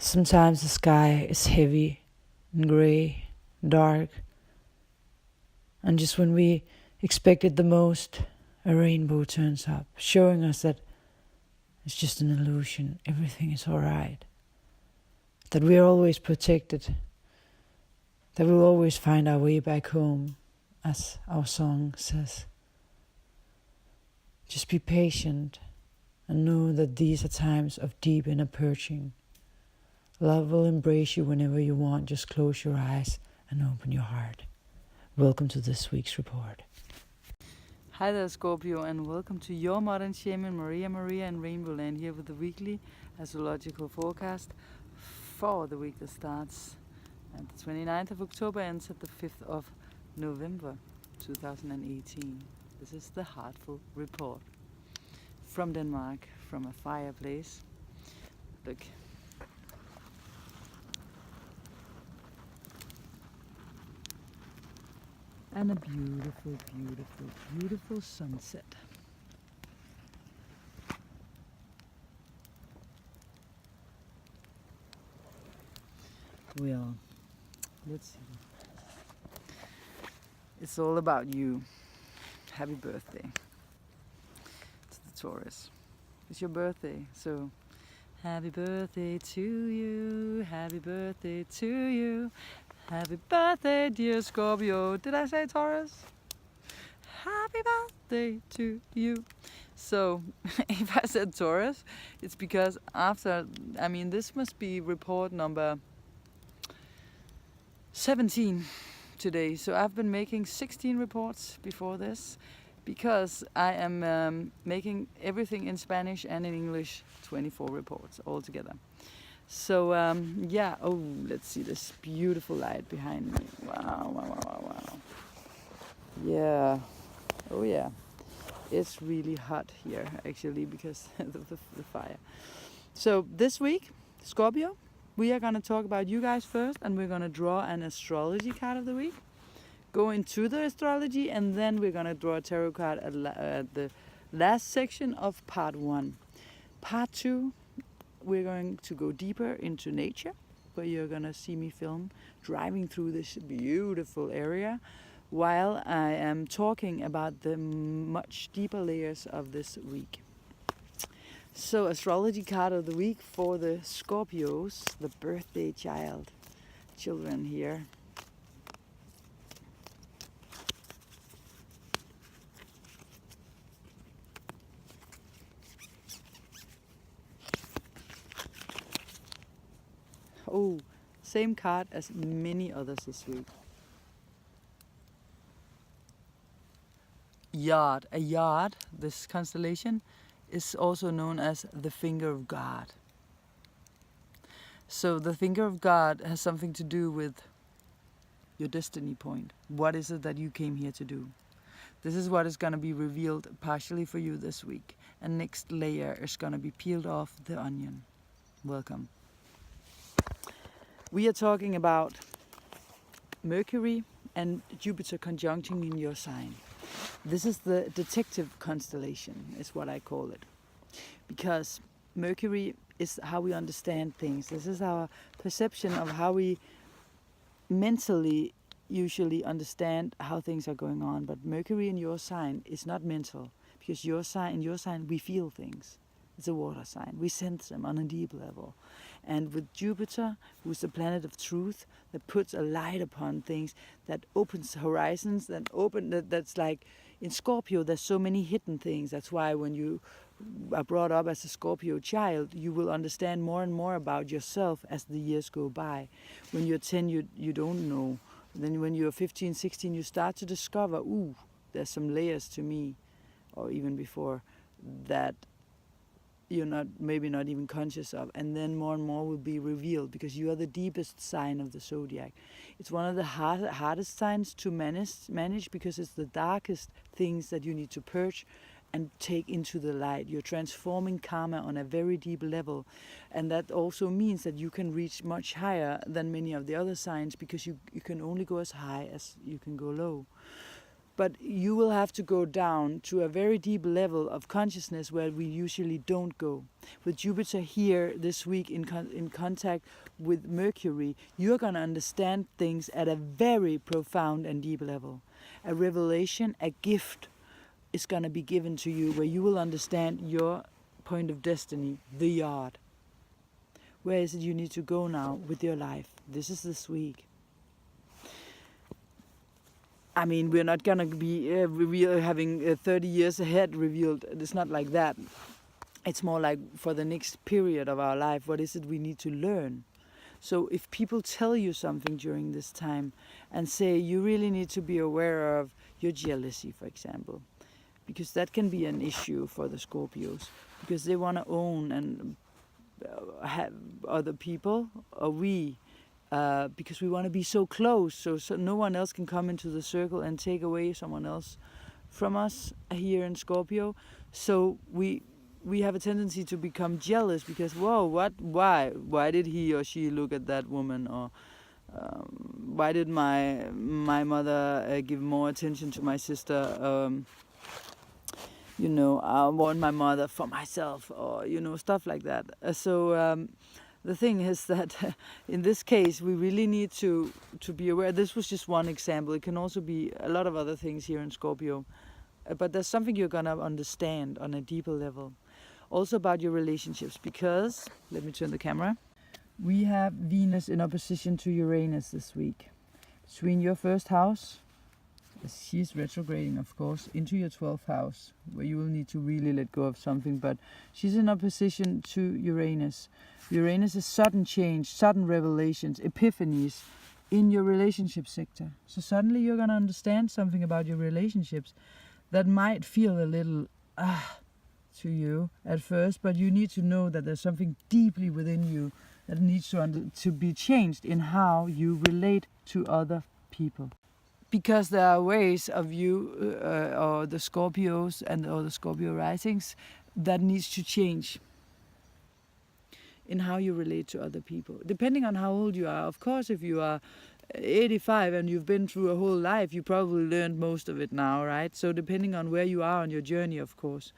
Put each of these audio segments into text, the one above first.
Sometimes the sky is heavy and grey, dark, and just when we expect it the most, a rainbow turns up, showing us that it's just an illusion, everything is alright, that we are always protected, that we'll always find our way back home, as our song says. Just be patient and know that these are times of deep inner purging. Love will embrace you whenever you want. Just close your eyes and open your heart. Welcome to this week's report. Hi there, Scorpio, and welcome to your modern shaman, Maria and RainbowLand, here with the weekly astrological forecast for the week that starts at the 29th of October and ends at the 5th of November 2018. This is the Heartful Report from Denmark, from a fireplace. Look. And a beautiful, beautiful, beautiful sunset. Well, let's see. It's all about you. Happy birthday to the Taurus. It's your birthday, so happy birthday to you. Happy birthday to you. Happy birthday, dear Scorpio. Did I say Taurus? Happy birthday to you. So, if I said Taurus, it's because this must be report number 17 today. So I've been making 16 reports before this because I am making everything in Spanish and in English, 24 reports altogether. So, let's see this beautiful light behind me. Wow. Yeah, oh yeah. It's really hot here, actually, because of the fire. So, this week, Scorpio, we are going to talk about you guys first, and we're going to draw an astrology card of the week. Go into the astrology, and then we're going to draw a tarot card at the last section of part 1. Part 2, we're going to go deeper into nature, where you're going to see me film driving through this beautiful area while I am talking about the much deeper layers of this week. So, astrology card of the week for the Scorpios, the birthday children here. Oh, same card as many others this week. Yard. A yard, this constellation, is also known as the finger of God. So the finger of God has something to do with your destiny point. What is it that you came here to do? This is what is going to be revealed partially for you this week. And next layer is going to be peeled off the onion. Welcome. We are talking about Mercury and Jupiter conjuncting in your sign. This is the detective constellation, is what I call it. Because Mercury is how we understand things. This is our perception of how we mentally usually understand how things are going on. But Mercury in your sign is not mental, because in your sign we feel things. It's a water sign. We sense them on a deep level. And with Jupiter, who's the planet of truth, that puts a light upon things, that opens horizons, that's like in Scorpio, there's so many hidden things. That's why when you are brought up as a Scorpio child, you will understand more and more about yourself as the years go by. When you're 10, you don't know. Then when you're 15, 16, you start to discover, there's some layers to me, or even before that you're maybe not even conscious of, and then more and more will be revealed because you are the deepest sign of the zodiac. It's one of the hardest signs to manage because it's the darkest things that you need to purge and take into the light. You're transforming karma on a very deep level, and that also means that you can reach much higher than many of the other signs because you can only go as high as you can go low. But you will have to go down to a very deep level of consciousness where we usually don't go. With Jupiter here this week in contact with Mercury, you're going to understand things at a very profound and deep level. A revelation, a gift is going to be given to you where you will understand your point of destiny, the yard. Where is it you need to go now with your life? This is this week. I mean, we're not going to be having 30 years ahead revealed. It's not like that. It's more like for the next period of our life, what is it we need to learn? So if people tell you something during this time and say you really need to be aware of your jealousy, for example, because that can be an issue for the Scorpios, because they want to own and have other people, or we, because we want to be so close, so no one else can come into the circle and take away someone else from us here in Scorpio. So we have a tendency to become jealous because, whoa, why did he or she look at that woman, or why did my mother give more attention to my sister? I want my mother for myself, or stuff like that. The thing is that in this case, we really need to be aware. This was just one example. It can also be a lot of other things here in Scorpio. But there's something you're going to understand on a deeper level. Also about your relationships, because, let me turn the camera. We have Venus in opposition to Uranus this week. Between your first house, she's retrograding, of course, into your 12th house, where you will need to really let go of something. But she's in opposition to Uranus. Uranus is sudden change, sudden revelations, epiphanies in your relationship sector. So suddenly you're going to understand something about your relationships that might feel a little to you at first, but you need to know that there's something deeply within you that needs to be changed in how you relate to other people. Because there are ways of you or the Scorpios or the Scorpio risings that needs to change in how you relate to other people. Depending on how old you are. Of course, if you are 85 and you've been through a whole life, you probably learned most of it now, right? So depending on where you are on your journey, of course,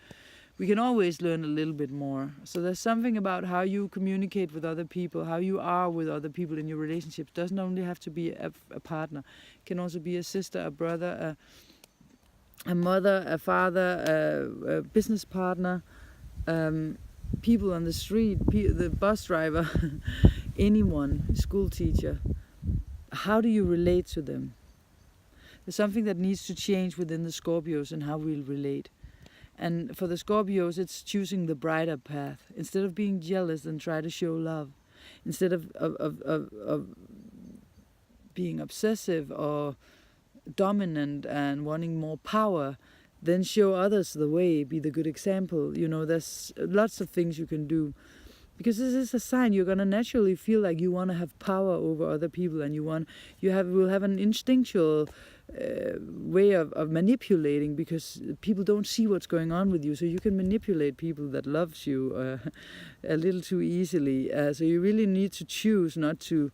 we can always learn a little bit more. So there's something about how you communicate with other people, how you are with other people in your relationships. It doesn't only have to be a partner. It can also be a sister, a brother, a mother, a father, a business partner, people on the street, the bus driver, anyone, school teacher. How do you relate to them? There's something that needs to change within the Scorpios and how we'll relate. And for the Scorpios, it's choosing the brighter path. Instead of being jealous, then try to show love. Instead of being obsessive or dominant and wanting more power, then show others the way, be the good example. There's lots of things you can do. Because this is a sign you're going to naturally feel like you want to have power over other people, and will have an instinctual way of manipulating, because people don't see what's going on with you, so you can manipulate people that loves you a little too easily. So you really need to choose not to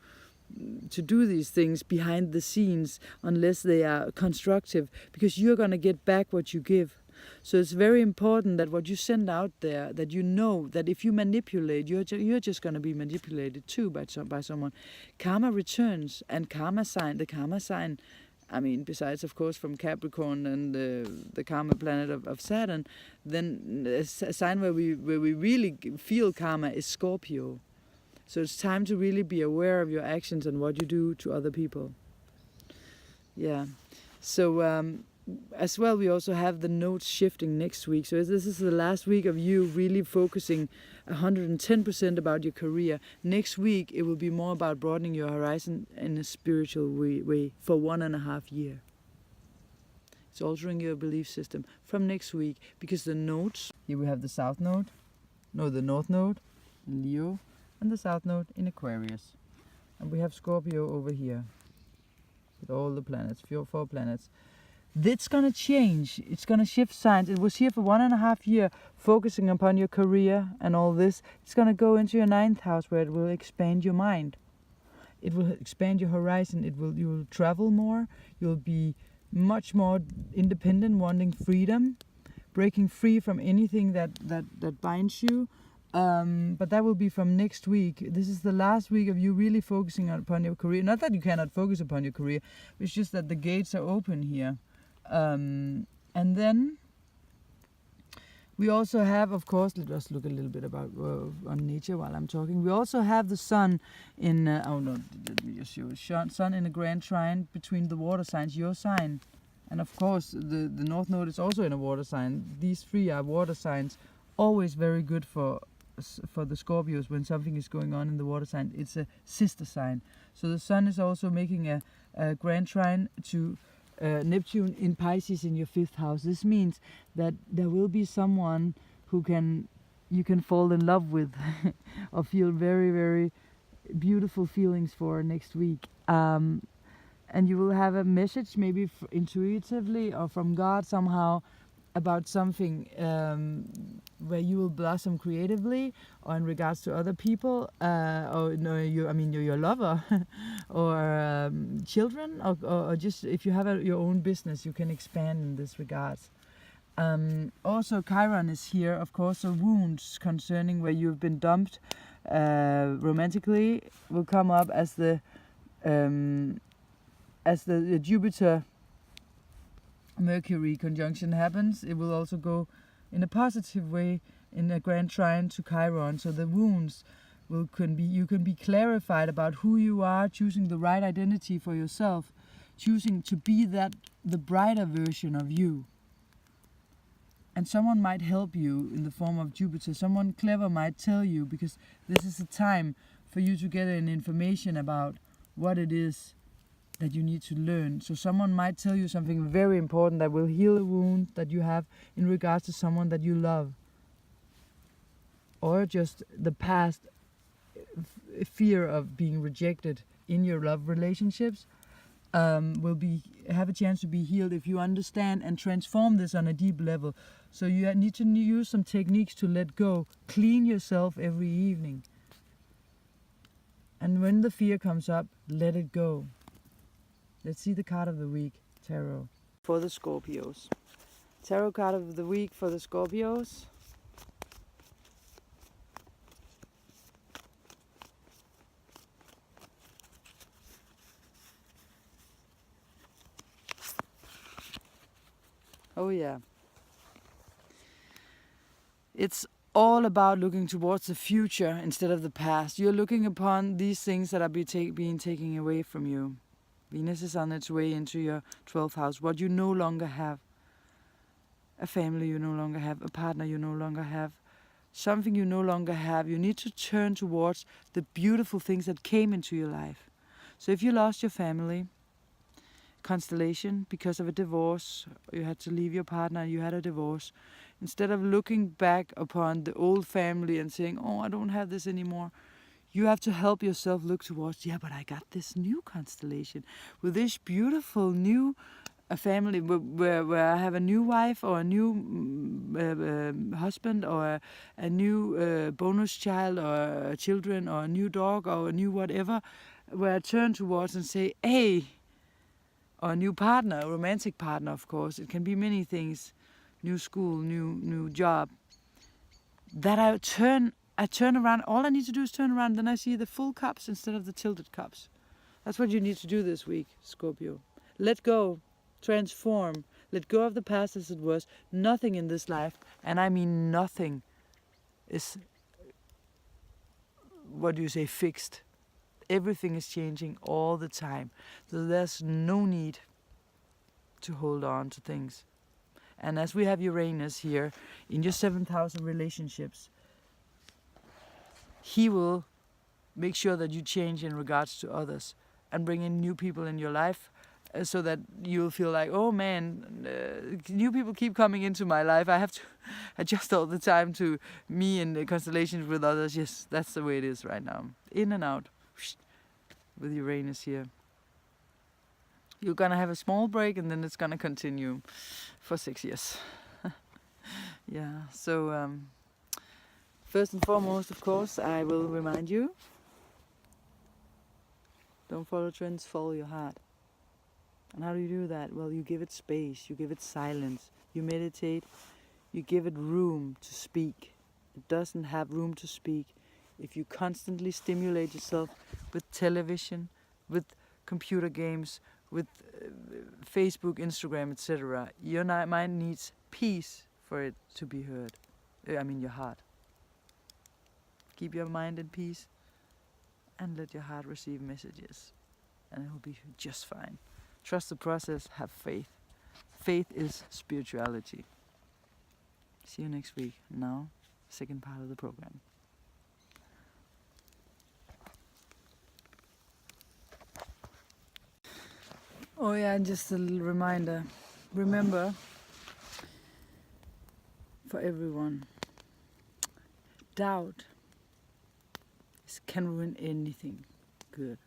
do these things behind the scenes unless they are constructive, because you're going to get back what you give. So it's very important that what you send out there, that you know that if you manipulate, you're just going to be manipulated too by someone. Karma returns, and the karma sign, I mean, besides, of course, from Capricorn and the karma planet of Saturn, then a sign where we really feel karma is Scorpio. So it's time to really be aware of your actions and what you do to other people. Yeah. So as well, we also have the nodes shifting next week. So this is the last week of you really focusing 110% about your career. Next week, it will be more about broadening your horizon in a spiritual way for 1.5 years. It's altering your belief system from next week, because the nodes, here we have the the North Node in Leo, and the South Node in Aquarius. And we have Scorpio over here with all the planets, 4 planets. It's going to change. It's going to shift signs. It was here for 1.5 years, focusing upon your career and all this. It's going to go into your 9th house, where it will expand your mind. It will expand your horizon. You will travel more. You'll be much more independent, wanting freedom, breaking free from anything that binds you. But that will be from next week. This is the last week of you really focusing upon your career. Not that you cannot focus upon your career, it's just that the gates are open here. And then we also have, of course, let us look a little bit about on nature while I'm talking. We also have the sun in, let me just show it. Sun in a grand trine between the water signs, your sign. And of course, the North Node is also in a water sign. These three are water signs, always very good for the Scorpios when something is going on in the water sign. It's a sister sign. So the sun is also making a grand trine to Neptune in Pisces in your 5th house. This means that there will be someone who you can fall in love with or feel very, very beautiful feelings for next week. And you will have a message, maybe intuitively or from God somehow, about something where you will blossom creatively, or in regards to other people, or no, your lover, or children, or just if you have your own business, you can expand in this regards. Also, Chiron is here, of course. So wounds concerning where you've been dumped romantically will come up as the Jupiter Mercury conjunction happens. It will also go in a positive way in a grand trine to Chiron. So the wounds you can be clarified about who you are, choosing the right identity for yourself, choosing to be the brighter version of you. And someone might help you in the form of Jupiter. Someone clever might tell you, because this is a time for you to get an information about what it is that you need to learn. So someone might tell you something very important that will heal a wound that you have in regards to someone that you love, or just the past fear of being rejected in your love relationships will have a chance to be healed if you understand and transform this on a deep level. So you need to use some techniques to let go. Clean yourself every evening, and when the fear comes up, let it go. Let's see the card of the week, Tarot. For the Scorpios. Tarot card of the week for the Scorpios. Oh yeah. It's all about looking towards the future instead of the past. You're looking upon these things that are being taken away from you. Venus is on its way into your 12th house. What you no longer have. A family you no longer have. A partner you no longer have. Something you no longer have. You need to turn towards the beautiful things that came into your life. So if you lost your family, constellation, because of a divorce, you had to leave your partner, you had a divorce, instead of looking back upon the old family and saying, oh, I don't have this anymore, you have to help yourself look towards, yeah, but I got this new constellation with this beautiful new family where I have a new wife, or a new husband, or a new bonus child, or children, or a new dog, or a new whatever, where I turn towards and say, hey, or a new partner, a romantic partner, of course. It can be many things, new school, new job. That I turn around. All I need to do is turn around, then I see the full cups instead of the tilted cups. That's what you need to do this week, Scorpio. Let go, transform, let go of the past as it was. Nothing in this life, and I mean nothing, is, fixed. Everything is changing all the time. So there's no need to hold on to things. And as we have Uranus here in your 7th house of relationships, he will make sure that you change in regards to others and bring in new people in your life, so that you'll feel like, oh man, new people keep coming into my life. I have to adjust all the time to me and the constellations with others. Yes, that's the way it is right now. In and out with Uranus here. You're gonna have a small break, and then it's gonna continue for 6 years. Yeah, so first and foremost, of course, I will remind you, don't follow trends, follow your heart. And how do you do that? Well, you give it space, you give it silence, you meditate, you give it room to speak. It doesn't have room to speak if you constantly stimulate yourself with television, with computer games, with Facebook, Instagram, etc. Your mind needs peace for it to be heard. Your heart. Keep your mind in peace and let your heart receive messages, and it will be just fine. Trust the process, have faith. Faith is spirituality. See you next week. Now, second part of the program. Oh yeah, just a little reminder. Remember, for everyone, doubt can ruin anything good.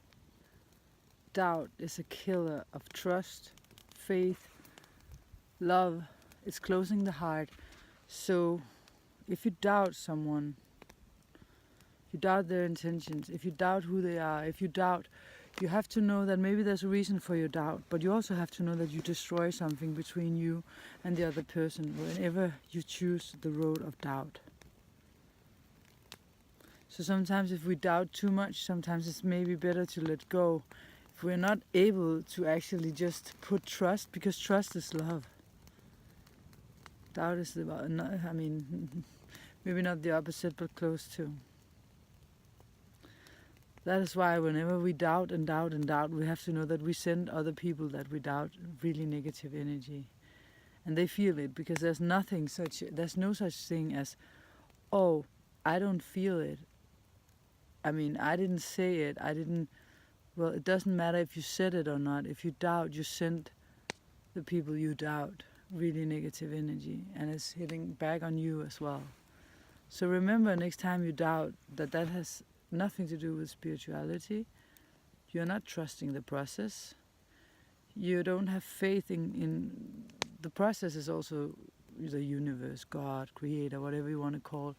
Doubt is a killer of trust, faith, love. It's closing the heart. So if you doubt someone, if you doubt their intentions, if you doubt who they are, if you doubt, you have to know that maybe there's a reason for your doubt, but you also have to know that you destroy something between you and the other person whenever you choose the road of doubt. So sometimes if we doubt too much, sometimes it's maybe better to let go. If we're not able to actually just put trust, because trust is love. Doubt is maybe not the opposite, but close to. That is why whenever we doubt and doubt and doubt, we have to know that we send other people that we doubt really negative energy. And they feel it, because there's no such thing as, oh, I don't feel it. I didn't say it. Well, it doesn't matter if you said it or not. If you doubt, you send the people you doubt really negative energy, and it's hitting back on you as well. So remember, next time you doubt, that has nothing to do with spirituality. You're not trusting the process. You don't have faith in the process. Is also the universe, God, creator, whatever you want to call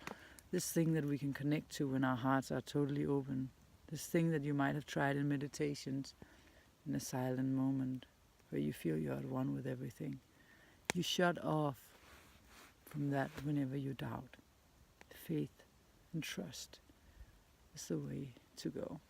this thing that we can connect to when our hearts are totally open. This thing that you might have tried in meditations, in a silent moment where you feel you're at one with everything. You shut off from that whenever you doubt. Faith and trust is the way to go.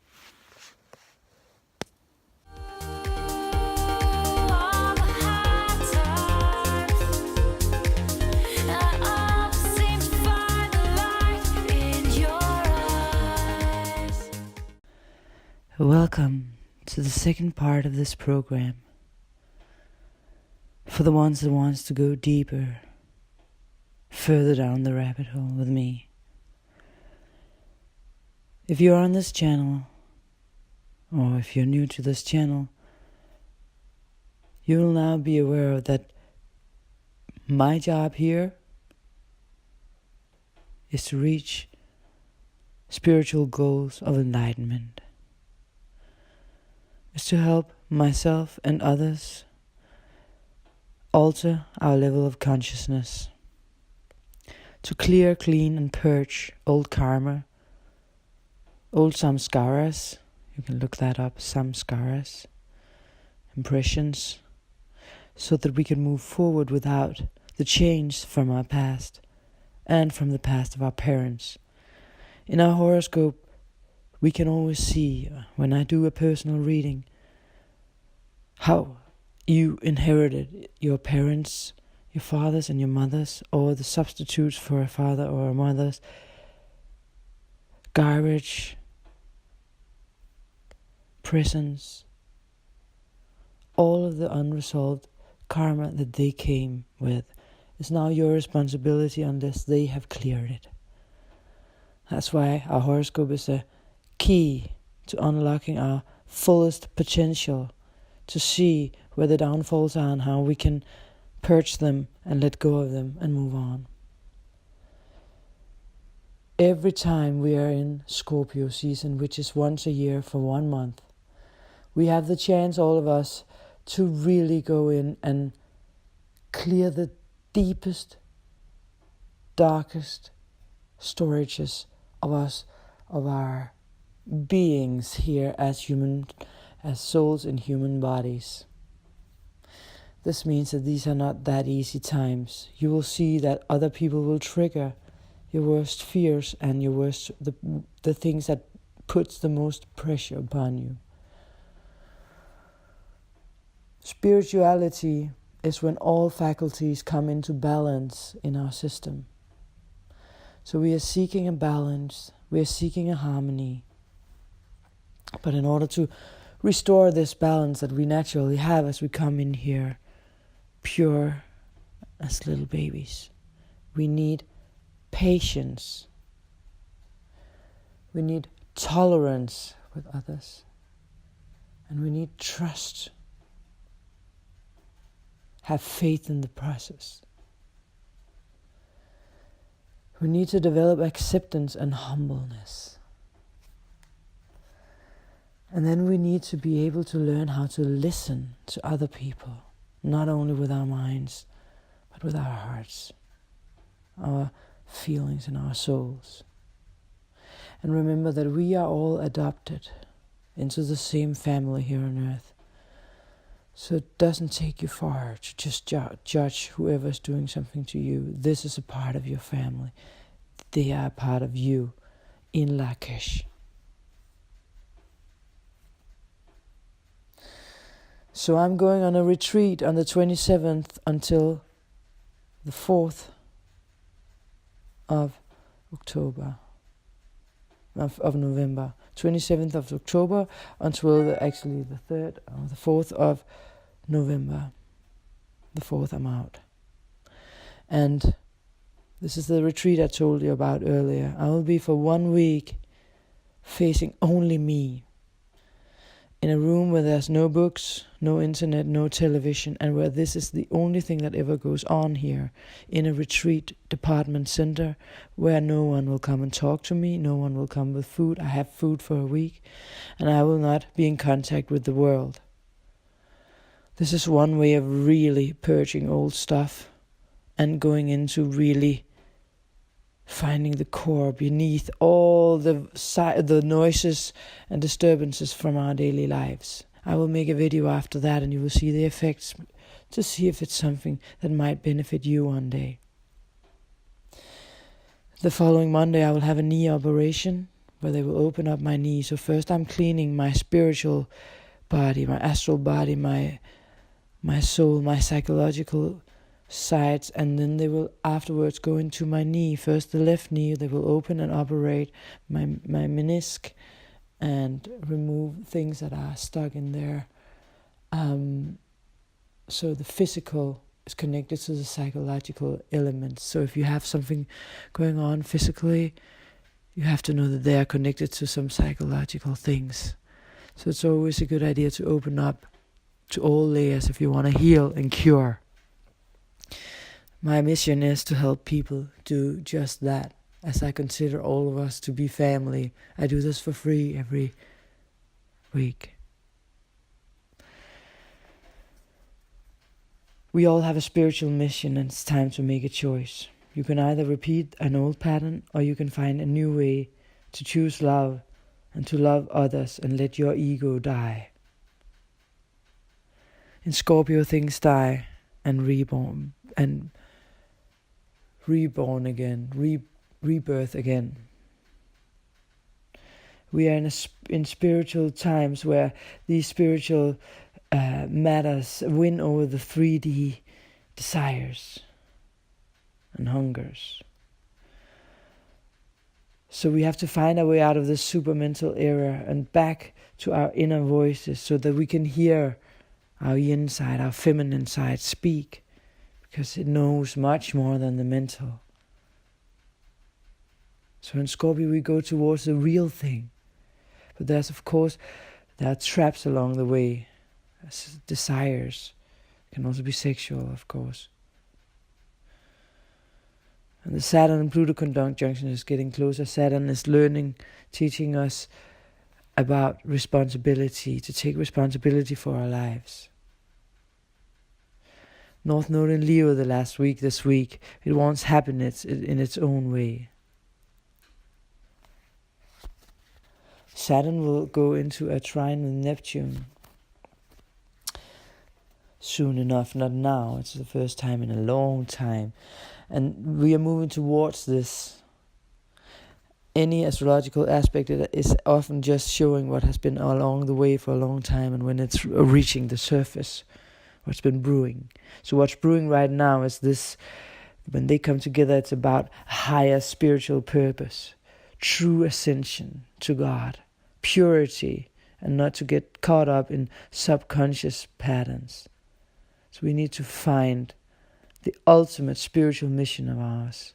Welcome to the second part of this program. For the ones that wants to go deeper, further down the rabbit hole with me. If you're on this channel, or if you're new to this channel, you will now be aware of that my job here is to reach spiritual goals of enlightenment. Is to help myself and others alter our level of consciousness, to clear, clean and purge old karma, old samskaras. You can look that up, samskaras, impressions, so that we can move forward without the change from our past and from the past of our parents. In our horoscope, we can always see, when I do a personal reading, how you inherited your parents, your fathers and your mothers, or the substitutes for a father or a mother's garbage, prisons, all of the unresolved karma that they came with is now your responsibility unless they have cleared it. That's why our horoscope is a key to unlocking our fullest potential, to see where the downfalls are and how we can purge them and let go of them and move on. Every time we are in Scorpio season, which is once a year for 1 month, we have the chance, all of us, to really go in and clear the deepest, darkest storages of us, of our beings here as souls in human bodies. This means that these are not that easy times. You will see that other people will trigger your worst fears and your worst the things that puts the most pressure upon you. Spirituality is when all faculties come into balance in our system. So we are seeking a balance, we are seeking a harmony. But in order to restore this balance that we naturally have as we come in here, pure as little babies, we need patience. We need tolerance with others. And we need trust. Have faith in the process. We need to develop acceptance and humbleness. And then we need to be able to learn how to listen to other people, not only with our minds, but with our hearts, our feelings and our souls. And remember that we are all adopted into the same family here on earth. So it doesn't take you far to just judge whoever's doing something to you. This is a part of your family. They are a part of you in Lakesh. So I'm going on a retreat on the 27th until the 4th of October. Of November. 27th of October until the 3rd or the 4th of November. The 4th I'm out. And this is the retreat I told you about earlier. I will be for 1 week facing only me. In a room where there's no books, no internet, no television, and where this is the only thing that ever goes on here, in a retreat department center, where no one will come and talk to me, no one will come with food. I have food for a week, and I will not be in contact with the world. This is one way of really purging old stuff and going into really finding the core beneath all the noises and disturbances from our daily lives. I will make a video after that and you will see the effects to see if it's something that might benefit you one day. The following Monday I will have a knee operation where they will open up my knee. So first I'm cleaning my spiritual body, my astral body, my soul, my psychological sides, and then they will afterwards go into my knee. First the left knee, they will open and operate my menisc and remove things that are stuck in there. So the physical is connected to the psychological elements. So if you have something going on physically, you have to know that they are connected to some psychological things. So it's always a good idea to open up to all layers if you want to heal and cure. My mission is to help people do just that, as I consider all of us to be family. I do this for free every week. We all have a spiritual mission, and it's time to make a choice. You can either repeat an old pattern, or you can find a new way to choose love and to love others and let your ego die. In Scorpio, things die and reborn again, rebirth again. We are in spiritual times where these spiritual matters win over the 3D desires and hungers. So we have to find our way out of this supermental era and back to our inner voices so that we can hear our yin side, our feminine side speak. Because it knows much more than the mental. So in Scorpio we go towards the real thing. But there are traps along the way. Desires. It can also be sexual, of course. And the Saturn and Pluto conjunction is getting closer. Saturn is teaching us about responsibility, to take responsibility for our lives. North Node in Leo this week, it wants happiness in its own way. Saturn will go into a trine with Neptune. soon enough, not now. It's the first time in a long time. And we are moving towards this. Any astrological aspect is often just showing what has been along the way for a long time, and when it's reaching the surface, what's been brewing. So what's brewing right now is this. When they come together, it's about higher spiritual purpose, true ascension to God, purity, and not to get caught up in subconscious patterns. So we need to find the ultimate spiritual mission of ours.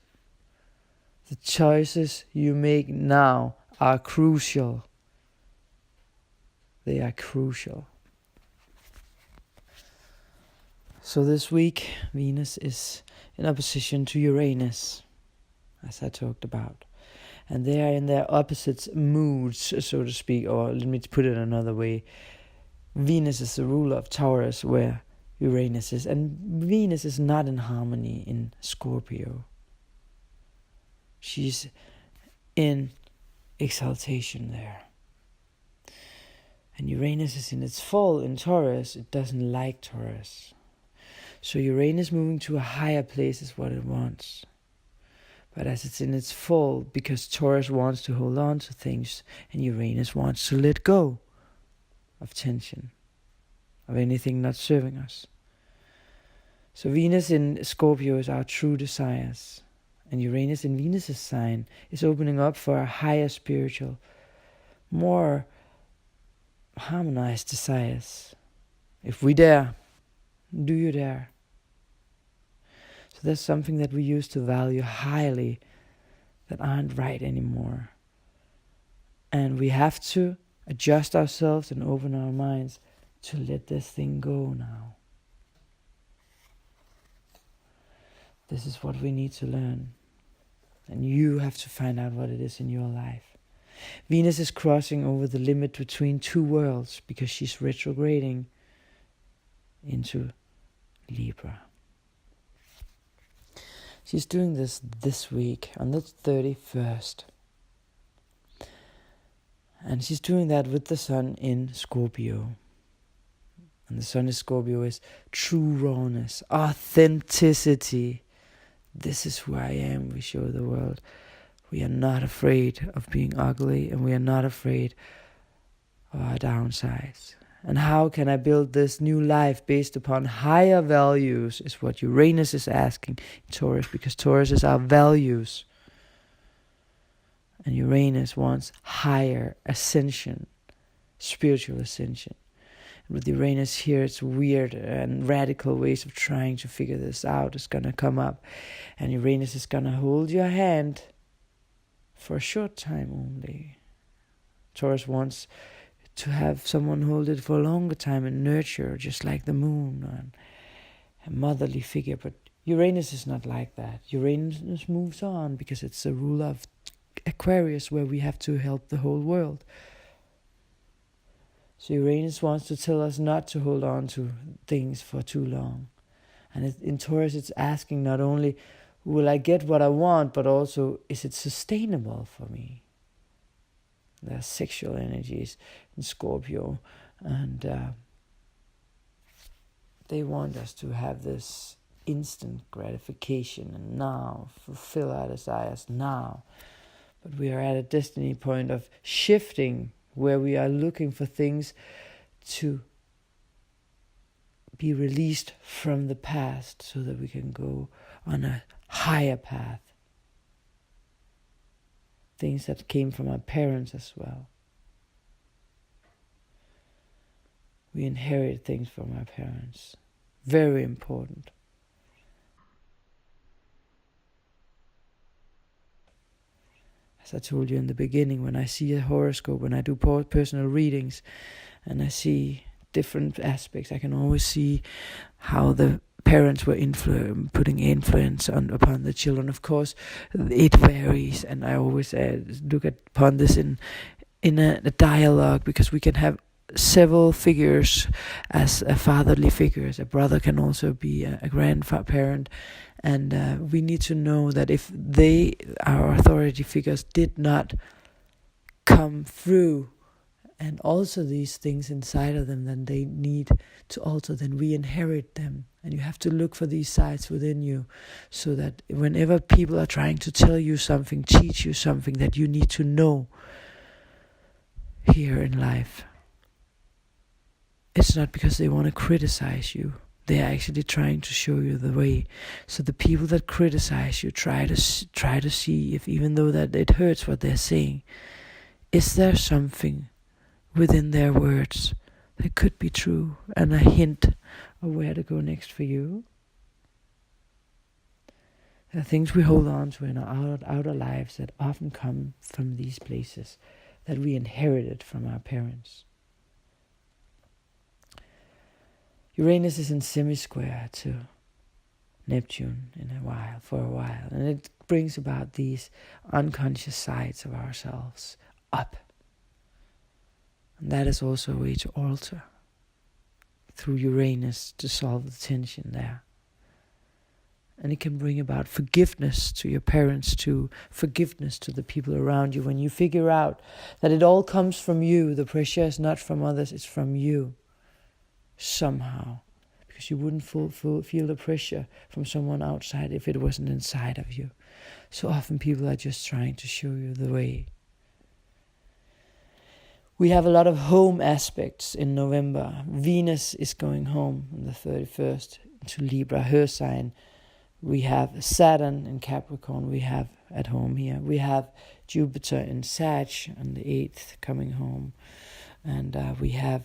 The choices you make now are crucial. They are crucial. So this week, Venus is in opposition to Uranus, as I talked about. And they are in their opposite moods, so to speak, or let me put it another way. Venus is the ruler of Taurus, where Uranus is. And Venus is not in harmony in Scorpio. She's in exaltation there. And Uranus is in its fall in Taurus. It doesn't like Taurus. So Uranus moving to a higher place is what it wants. But as it's in its fall, because Taurus wants to hold on to things and Uranus wants to let go of tension, of anything not serving us. So Venus in Scorpio is our true desires. And Uranus in Venus' sign is opening up for a higher spiritual, more harmonized desires. If we dare, do you dare? So there's something that we used to value highly that aren't right anymore. And we have to adjust ourselves and open our minds to let this thing go now. This is what we need to learn. And you have to find out what it is in your life. Venus is crossing over the limit between two worlds because she's retrograding into Libra. She's doing this week on the 31st. And she's doing that with the sun in Scorpio. And the sun in Scorpio is true rawness, authenticity. This is who I am, we show the world. We are not afraid of being ugly, and we are not afraid of our downsides. And how can I build this new life based upon higher values is what Uranus is asking Taurus, because Taurus is our values. And Uranus wants higher ascension, spiritual ascension. With Uranus here, it's weird and radical ways of trying to figure this out is going to come up. And Uranus is going to hold your hand for a short time only. Taurus wants to have someone hold it for a longer time and nurture, just like the moon, and a motherly figure. But Uranus is not like that. Uranus moves on because it's the ruler of Aquarius, where we have to help the whole world. So Uranus wants to tell us not to hold on to things for too long. And in Taurus, it's asking not only, will I get what I want, but also, is it sustainable for me? There are sexual energies in Scorpio, and they want us to have this instant gratification and now, fulfill our desires now. But we are at a destiny point of shifting, where we are looking for things to be released from the past so that we can go on a higher path. Things that came from our parents as well. We inherit things from our parents. Very important. As I told you in the beginning, when I see a horoscope, when I do personal readings, and I see different aspects, I can always see how the parents were putting influence upon the children. Of course, it varies, and I always look upon this in a dialogue, because we can have several figures as a fatherly figures. A brother can also be a grandparent. And we need to know that if our authority figures, did not come through And also these things inside of them, then they need to alter, then we inherit them. And you have to look for these sides within you, so that whenever people are trying to tell you something, teach you something that you need to know here in life, it's not because they want to criticize you. They are actually trying to show you the way. So the people that criticize you, try to see if, even though that it hurts what they're saying, is there something within their words that could be true, and a hint of where to go next for you. There are things we hold on to in our outer lives that often come from these places that we inherited from our parents. Uranus is in semi-square to Neptune for a while, and it brings about these unconscious sides of ourselves up. And that is also a way to alter through Uranus, to solve the tension there. And it can bring about forgiveness to your parents, to forgiveness to the people around you. When you figure out that it all comes from you, the pressure is not from others, it's from you somehow. Because you wouldn't feel the pressure from someone outside if it wasn't inside of you. So often people are just trying to show you the way. We have a lot of home aspects in November. Venus is going home on the 31st to Libra, her sign. We have Saturn in Capricorn, we have at home here. We have Jupiter in Sag on the 8th coming home. And we have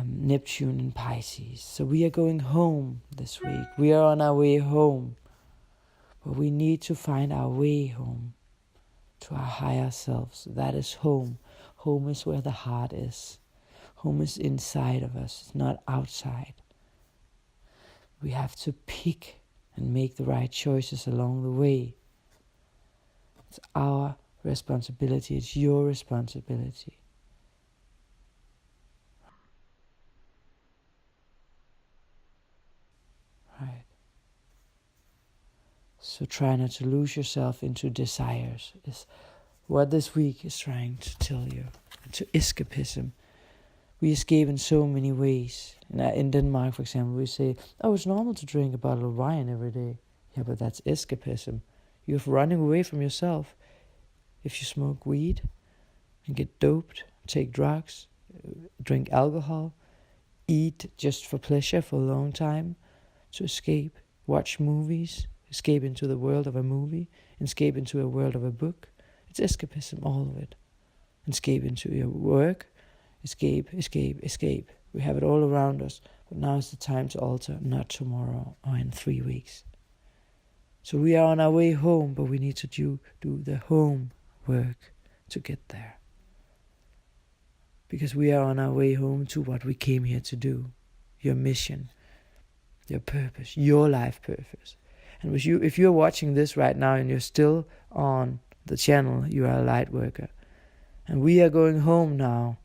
Neptune in Pisces. So we are going home this week. We are on our way home. But we need to find our way home to our higher selves. That is home. Home is where the heart is. Home is inside of us, it's not outside. We have to pick and make the right choices along the way. It's our responsibility, it's your responsibility. Right. So try not to lose yourself into desires, is what this week is trying to tell you. To escapism. We escape in so many ways. In Denmark, for example, we say, oh, it's normal to drink a bottle of wine every day. Yeah, but that's escapism. You're running away from yourself. If you smoke weed and get doped, take drugs, drink alcohol, eat just for pleasure for a long time, to escape, watch movies, escape into the world of a movie, escape into a world of a book. It's escapism, all of it. Escape into your work, escape. We have it all around us, but now is the time to alter, not tomorrow or in 3 weeks. So we are on our way home, but we need to do the home work to get there. Because we are on our way home to what we came here to do, your mission, your purpose, your life purpose. And if you're watching this right now and you're still on the channel, you are a light worker. And we are going home now.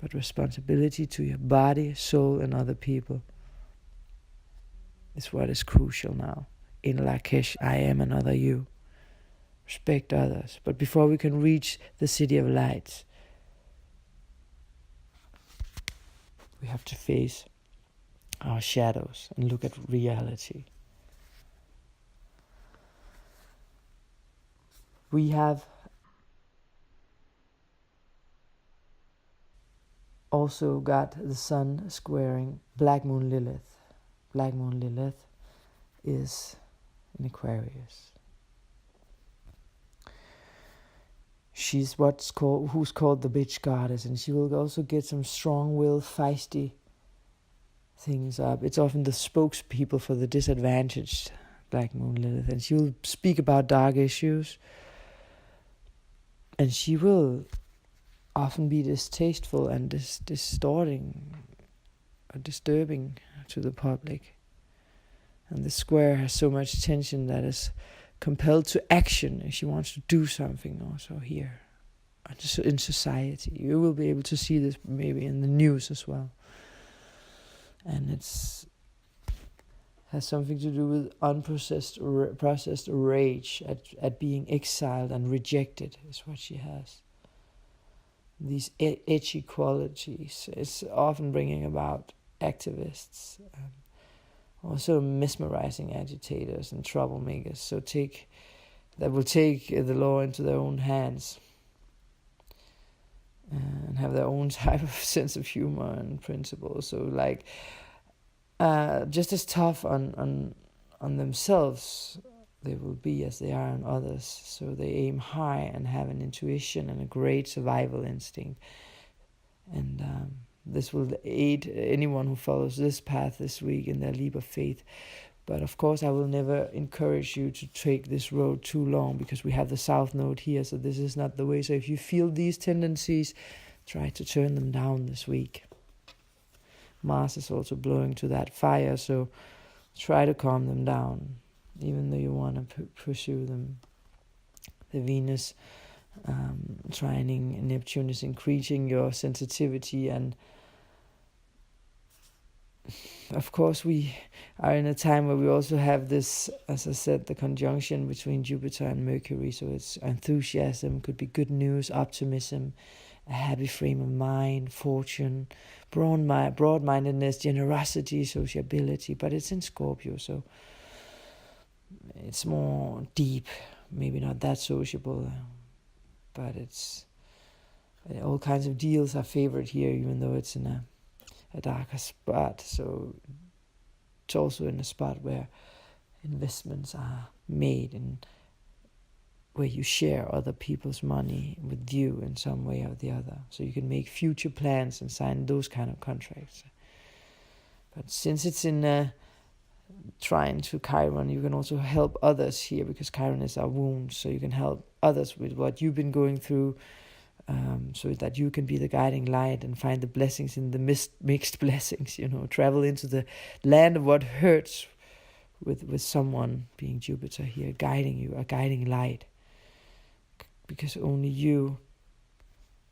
But responsibility to your body, soul, and other people is what is crucial now. In Lakesh, I am another you. Respect others. But before we can reach the city of lights, we have to face our shadows and look at reality. We have also got the sun squaring Black Moon Lilith. Black Moon Lilith is in Aquarius. She's who's called the bitch goddess, and she will also get some strong-willed, feisty things up. It's often the spokespeople for the disadvantaged, Black Moon Lilith, and she will speak about dark issues, and she will often be distasteful and distorting or disturbing to the public. And the square has so much tension that is compelled to action, and she wants to do something also here in society. You will be able to see this maybe in the news as well. And has something to do with processed rage at being exiled and rejected is what she has. these edgy qualities. It's often bringing about activists, also mesmerizing agitators and troublemakers. So that will take the law into their own hands and have their own type of sense of humor and principles. So like just as tough on themselves they will be as they are on others. So they aim high and have an intuition and a great survival instinct. And this will aid anyone who follows this path this week in their leap of faith. But of course, I will never encourage you to take this road too long, because we have the South Node here, so this is not the way. So if you feel these tendencies, try to turn them down this week. Mars is also blowing to that fire, so try to calm them down, even though you want to pursue them. The Venus trining Neptune is increasing your sensitivity, and of course we are in a time where we also have this, as I said, the conjunction between Jupiter and Mercury. So it's enthusiasm, could be good news, optimism, a happy frame of mind, fortune, broad-mindedness, generosity, sociability. But it's in Scorpio, so it's more deep, maybe not that sociable, but it's all kinds of deals are favored here, even though it's in a darker spot. So it's also in a spot where investments are made and where you share other people's money with you in some way or the other. So you can make future plans and sign those kind of contracts. But since it's in trine to Chiron, you can also help others here, because Chiron is our wound. So you can help others with what you've been going through, so that you can be the guiding light and find the blessings in the mixed blessings, travel into the land of what hurts with someone, being Jupiter here, guiding you, a guiding light, because only you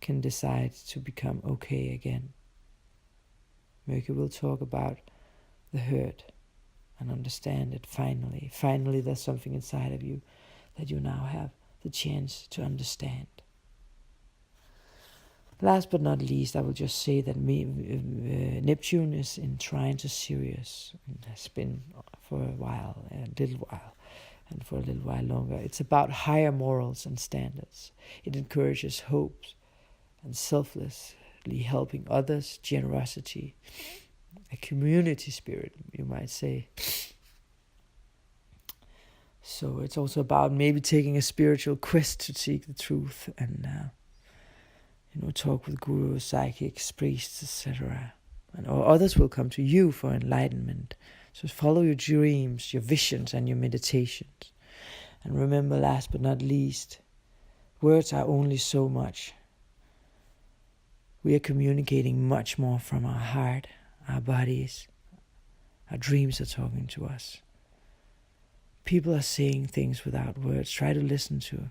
can decide to become okay again. Mercury will talk about the hurt and understand it finally. Finally, there's something inside of you that you now have the chance to understand. Last but not least, I will just say that Neptune is in trine to Sirius, and has been for a little while, and for a little while longer. It's about higher morals and standards. It encourages hope and selflessly helping others, generosity, a community spirit, you might say. So it's also about maybe taking a spiritual quest to seek the truth and talk with gurus, psychics, priests, etc. Or others will come to you for enlightenment. So follow your dreams, your visions, and your meditations. And remember, last but not least, words are only so much. We are communicating much more from our heart, our bodies. Our dreams are talking to us. People are saying things without words. Try to listen to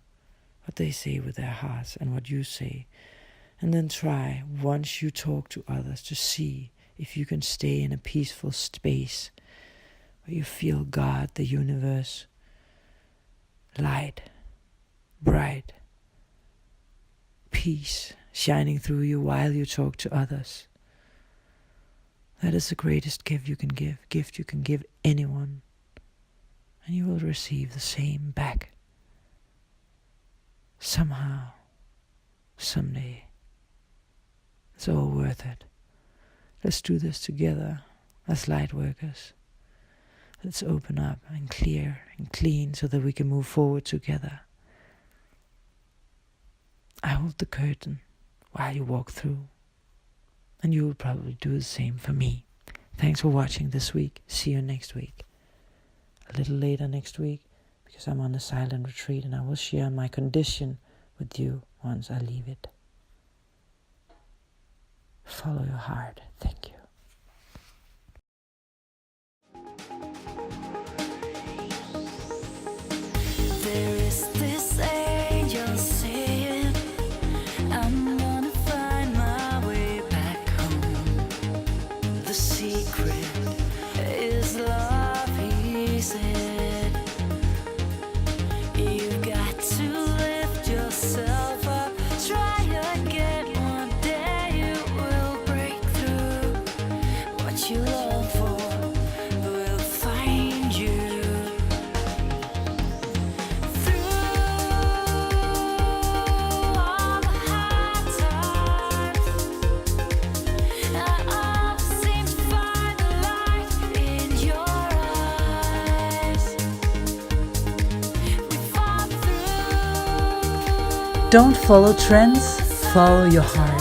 what they say with their hearts and what you say. And then try, once you talk to others, to see if you can stay in a peaceful space where you feel God, the universe, light, bright, peace shining through you while you talk to others. That is the greatest gift you can give anyone, and you will receive the same back. Somehow, someday. It's all worth it. Let's do this together as light workers. Let's open up and clear and clean so that we can move forward together. I hold the curtain while you walk through, and you will probably do the same for me. Thanks for watching this week. See you next week. A little later next week, because I'm on a silent retreat, and I will share my condition with you once I leave it. Follow your heart. Thank you. There is this angel saying, I'm gonna find my way back home. The secret is love, he said. You've got to lift yourself up, try again. Don't follow trends, follow your heart.